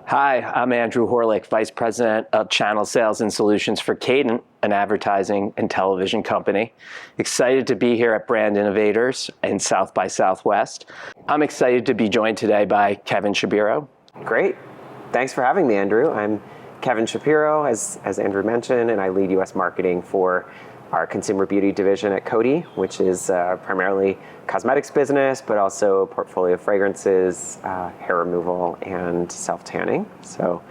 Hi, I'm Andrew Horlick, Vice President of Channel Sales and Solutions for Cadent, an advertising and television company. Excited to be here at Brand Innovators in South by Southwest. I'm excited to be joined today by Kevin Shapiro. Great. Thanks for having me, Andrew. I'm Kevin Shapiro, as Andrew mentioned, and I lead U.S. marketing for our consumer beauty division at COTY, which is primarily cosmetics business, but also a portfolio of fragrances, hair removal, and self-tanning. So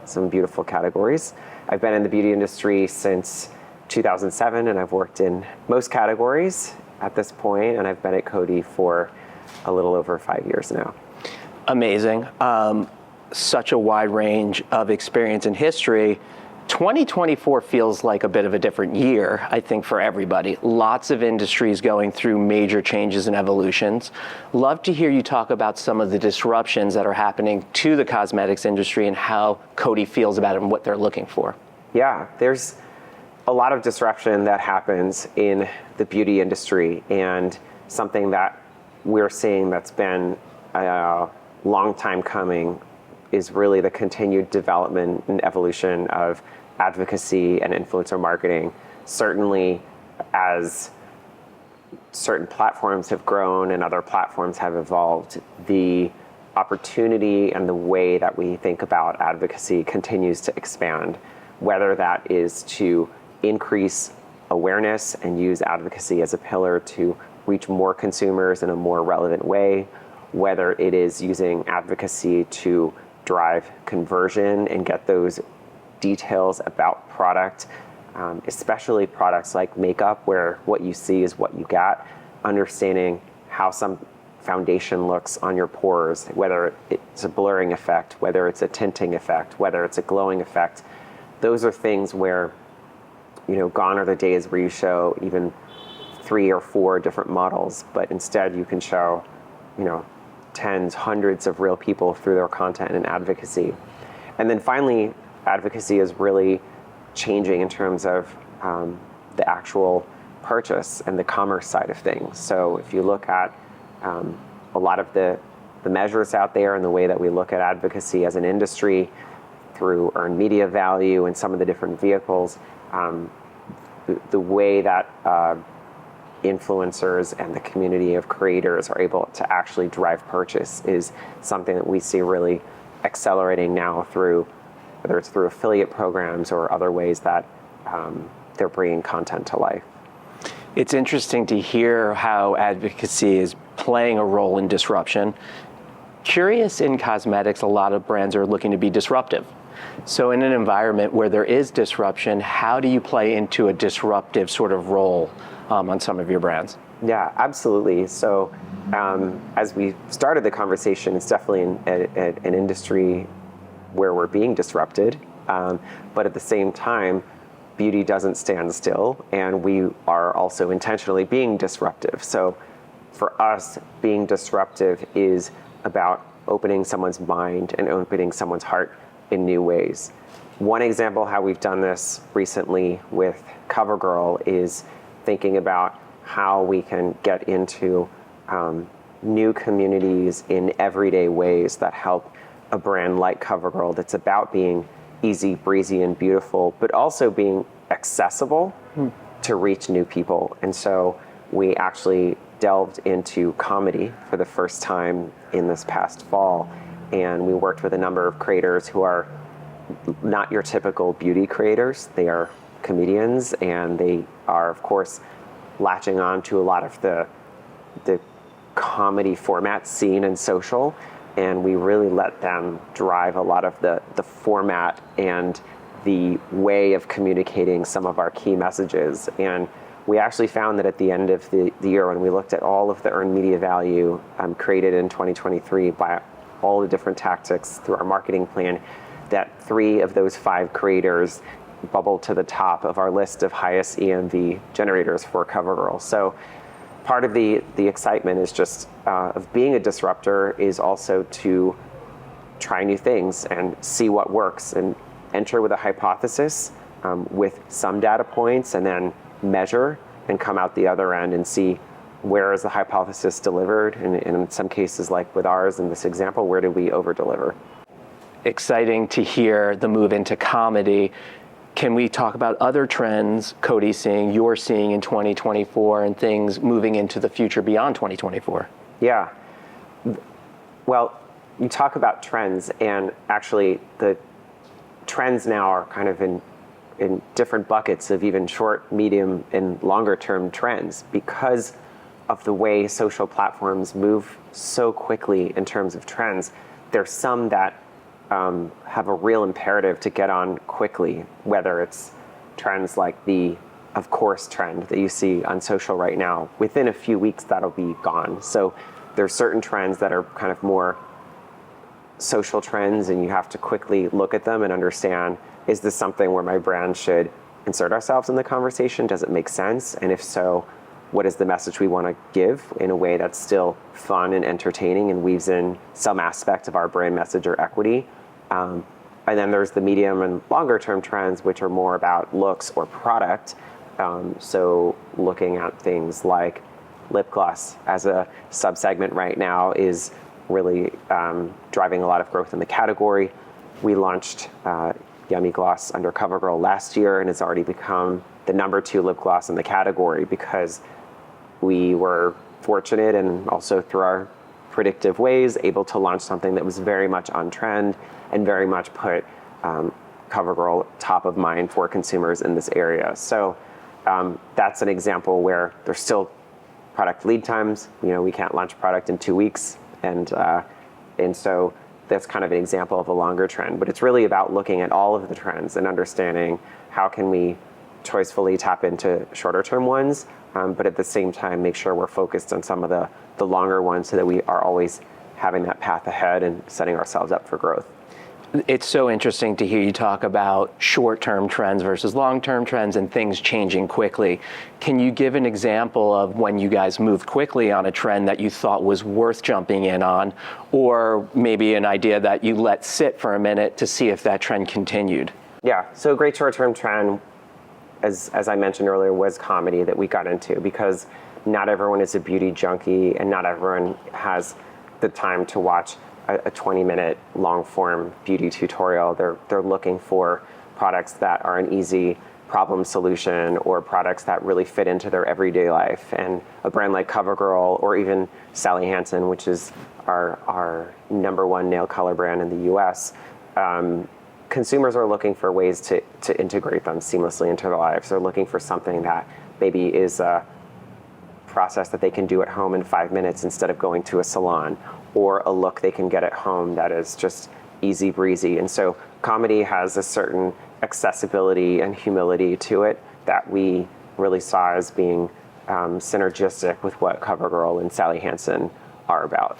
some beautiful categories. I've been in the beauty industry since 2007, and I've worked in most categories at this point, and I've been at COTY for a little over 5 years now. Amazing. Such a wide range of experience and history. 2024 feels like a bit of a different year, I think, for everybody. Lots of industries going through major changes and evolutions. Love to hear you talk about some of the disruptions that are happening to the cosmetics industry and how COTY feels about it and what they're looking for. Yeah, there's a lot of disruption that happens in the beauty industry, and something that we're seeing that's been a long time coming is really the continued development and evolution of advocacy and influencer marketing. Certainly, as certain platforms have grown and other platforms have evolved, the opportunity and the way that we think about advocacy continues to expand, whether that is to increase awareness and use advocacy as a pillar to reach more consumers in a more relevant way, whether it is using advocacy to drive conversion and get those details about product, especially products like makeup, where what you see is what you got, understanding how some foundation looks on your pores, whether it's a blurring effect, whether it's a tinting effect, whether it's a glowing effect. Those are things where, gone are the days where you show even 3 or 4 different models, but instead you can show, tens, hundreds of real people through their content and advocacy. And then finally, advocacy is really changing in terms of the actual purchase and the commerce side of things. So if you look at a lot of the measures out there and the way that we look at advocacy as an industry through earned media value and some of the different vehicles, the way that influencers and the community of creators are able to actually drive purchase is something that we see really accelerating now through, whether it's through affiliate programs or other ways that they're bringing content to life. It's interesting to hear how advocacy is playing a role in disruption. Curious, in cosmetics, a lot of brands are looking to be disruptive. So in an environment where there is disruption, how do you play into a disruptive sort of role on some of your brands? Yeah, absolutely. So as we started the conversation, it's definitely an industry where we're being disrupted. But at the same time, beauty doesn't stand still, and we are also intentionally being disruptive. So for us, being disruptive is about opening someone's mind and opening someone's heart in new ways. One example how we've done this recently with CoverGirl is thinking about how we can get into new communities in everyday ways that help a brand like CoverGirl that's about being easy, breezy, and beautiful, but also being accessible to reach new people. And so we actually delved into comedy for the first time in this past fall, and we worked with a number of creators who are not your typical beauty creators. They are comedians, and they are, of course, latching on to a lot of the comedy formats seen in social, and we really let them drive a lot of the format and the way of communicating some of our key messages. And we actually found that at the end of the year, when we looked at all of the earned media value created in 2023 by all the different tactics through our marketing plan, that 3 of those 5 creators bubbled to the top of our list of highest EMV generators for CoverGirl. So part of the excitement is just of being a disruptor is also to try new things and see what works and enter with a hypothesis with some data points, and then measure and come out the other end and see where is the hypothesis delivered, and in some cases, like with ours in this example, where did we over deliver? exciting to hear the move into comedy. Can we talk about other trends COTY's seeing, you're seeing in 2024, and things moving into the future beyond 2024? Yeah. Well, you talk about trends, and actually the trends now are kind of in different buckets of even short, medium, and longer term trends because of the way social platforms move so quickly in terms of trends. There's some that have a real imperative to get on quickly, whether it's trends like the of course trend that you see on social right now. Within a few weeks, that'll be gone. So there's certain trends that are kind of more social trends, and you have to quickly look at them and understand, is this something where my brand should insert ourselves in the conversation? Does it make sense? And if so, what is the message we want to give in a way that's still fun and entertaining and weaves in some aspect of our brand message or equity? And then there's the medium and longer term trends, which are more about looks or product. So looking at things like lip gloss as a subsegment right now is really driving a lot of growth in the category. We launched Yummy Gloss under CoverGirl last year, and it's already become the #2 lip gloss in the category because we were fortunate and also through our predictive ways able to launch something that was very much on trend and very much put CoverGirl top of mind for consumers in this area. So that's an example where there's still product lead times. We can't launch product in 2 weeks, and so that's kind of an example of a longer trend. But it's really about looking at all of the trends and understanding how can we choicefully tap into shorter term ones, but at the same time make sure we're focused on some of the longer ones so that we are always having that path ahead and setting ourselves up for growth. It's so interesting to hear you talk about short-term trends versus long-term trends and things changing quickly. Can you give an example of when you guys moved quickly on a trend that you thought was worth jumping in on, or maybe an idea that you let sit for a minute to see if that trend continued? Yeah, so a great short-term trend, as I mentioned earlier, was comedy that we got into because not everyone is a beauty junkie and not everyone has the time to watch a 20-minute long-form beauty tutorial. They're looking for products that are an easy problem solution or products that really fit into their everyday life. And a brand like CoverGirl or even Sally Hansen, which is our #1 nail color brand in the US, consumers are looking for ways to integrate them seamlessly into their lives. They're looking for something that maybe is a process that they can do at home in 5 minutes instead of going to a salon, or a look they can get at home that is just easy breezy. And so comedy has a certain accessibility and humility to it that we really saw as being synergistic with what CoverGirl and Sally Hansen are about.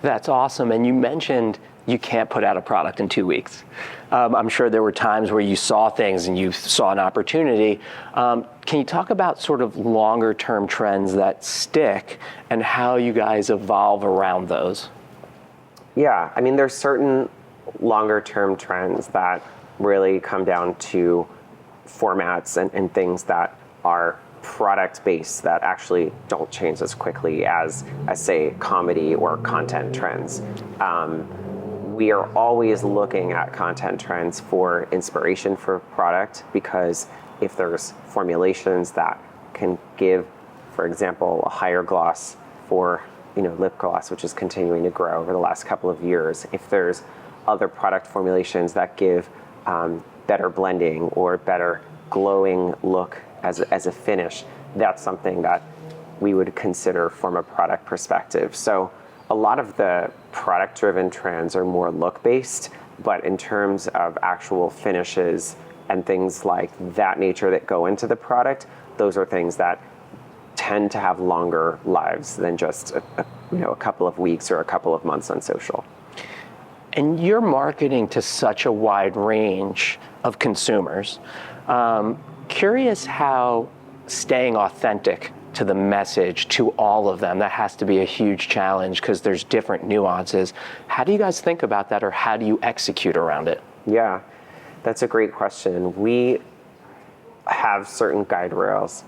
That's awesome. And you mentioned you can't put out a product in 2 weeks. I'm sure there were times where you saw things and you saw an opportunity. Can you talk about sort of longer term trends that stick and how you guys evolve around those? Yeah, I mean, there's certain longer term trends that really come down to formats and things that are product based that actually don't change as quickly as say, comedy or content trends. We are always looking at content trends for inspiration for product because if there's formulations that can give, for example, a higher gloss for lip gloss, which is continuing to grow over the last couple of years, if there's other product formulations that give better blending or better glowing look as a finish, that's something that we would consider from a product perspective. So a lot of the product-driven trends are more look-based, but in terms of actual finishes and things like that nature that go into the product, those are things that tend to have longer lives than just a couple of weeks or a couple of months on social. And you're marketing to such a wide range of consumers. Curious how staying authentic to the message to all of them, that has to be a huge challenge because there's different nuances. How do you guys think about that, or how do you execute around it? Yeah, that's a great question. We have certain guide rails.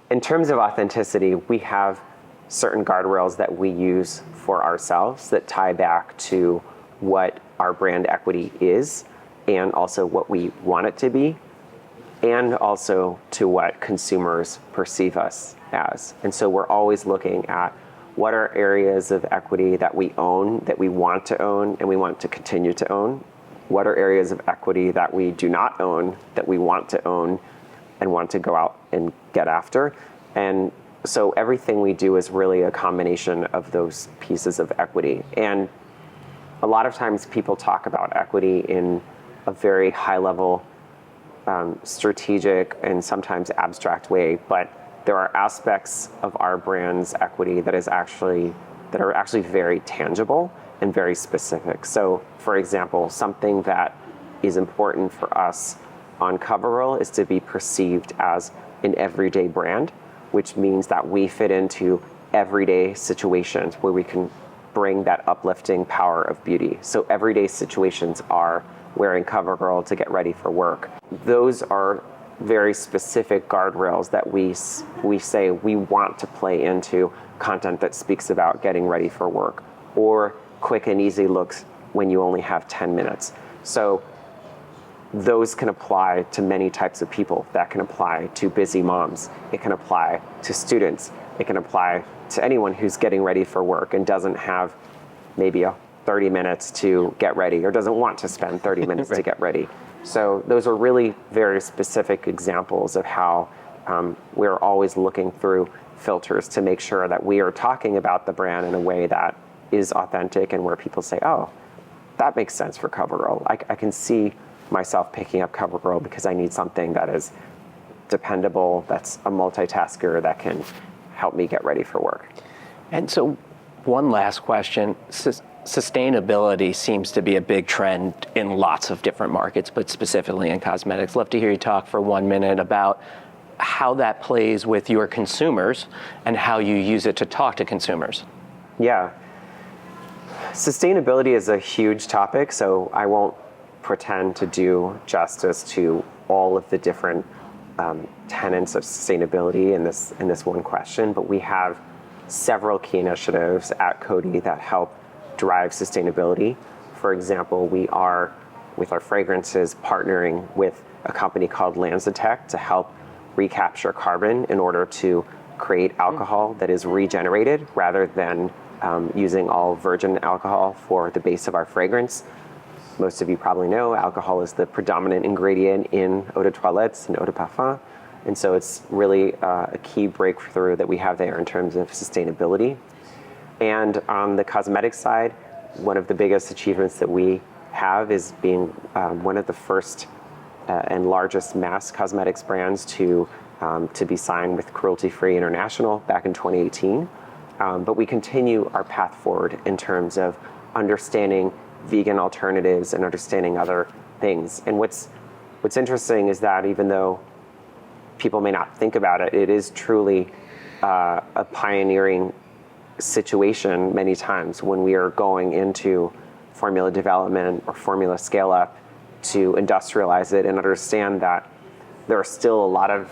In terms of authenticity, we have certain guardrails that we use for ourselves that tie back to what our brand equity is, and also what we want it to be, and also to what consumers perceive us as. And so we're always looking at what are areas of equity that we own, that we want to own, and we want to continue to own. What are areas of equity that we do not own, that we want to own and want to go out and get after. And so everything we do is really a combination of those pieces of equity. And a lot of times people talk about equity in a very high level, strategic and sometimes abstract way, but there are aspects of our brand's equity that are actually very tangible and very specific. So, for example, something that is important for us on CoverGirl is to be perceived as an everyday brand, which means that we fit into everyday situations where we can bring that uplifting power of beauty. So everyday situations are wearing CoverGirl to get ready for work. Those are very specific guardrails that we say we want to play into content that speaks about getting ready for work, or quick and easy looks when you only have 10 minutes. So those can apply to many types of people. That can apply to busy moms. It can apply to students. It can apply to anyone who's getting ready for work and doesn't have maybe 30 minutes to get ready, or doesn't want to spend 30 minutes Right. to get ready. So those are really very specific examples of how we're always looking through filters to make sure that we are talking about the brand in a way that is authentic and where people say, oh, that makes sense for CoverGirl. I can see myself picking up CoverGirl because I need something that is dependable, that's a multitasker, that can help me get ready for work. And so one last question. Sustainability seems to be a big trend in lots of different markets, but specifically in cosmetics. Love to hear you talk for 1 minute about how that plays with your consumers and how you use it to talk to consumers. Yeah. Sustainability is a huge topic, so I won't pretend to do justice to all of the different tenets of sustainability in this one question, but we have several key initiatives at COTY that help drive sustainability. For example, we are, with our fragrances, partnering with a company called LanzaTech to help recapture carbon in order to create alcohol that is regenerated rather than using all virgin alcohol for the base of our fragrance. Most of you probably know alcohol is the predominant ingredient in eau de toilettes and eau de parfum. And so it's really a key breakthrough that we have there in terms of sustainability. And on the cosmetic side, one of the biggest achievements that we have is being one of the first and largest mass cosmetics brands to be signed with Cruelty Free International back in 2018. But we continue our path forward in terms of understanding vegan alternatives and understanding other things. And what's interesting is that even though people may not think about it, it is truly a pioneering situation many times when we are going into formula development or formula scale up to industrialize it and understand that there are still a lot of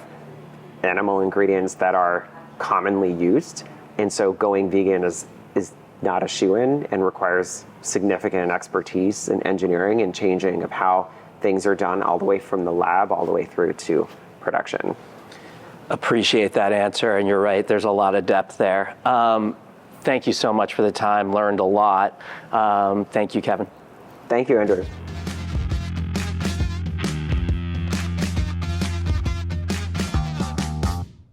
animal ingredients that are commonly used. And so going vegan is not a shoo-in and requires significant expertise in engineering and changing of how things are done all the way from the lab all the way through to production. Appreciate that answer, and you're right, there's a lot of depth there. Thank you so much for the time, learned a lot. Thank you, Kevin. Thank you, Andrew.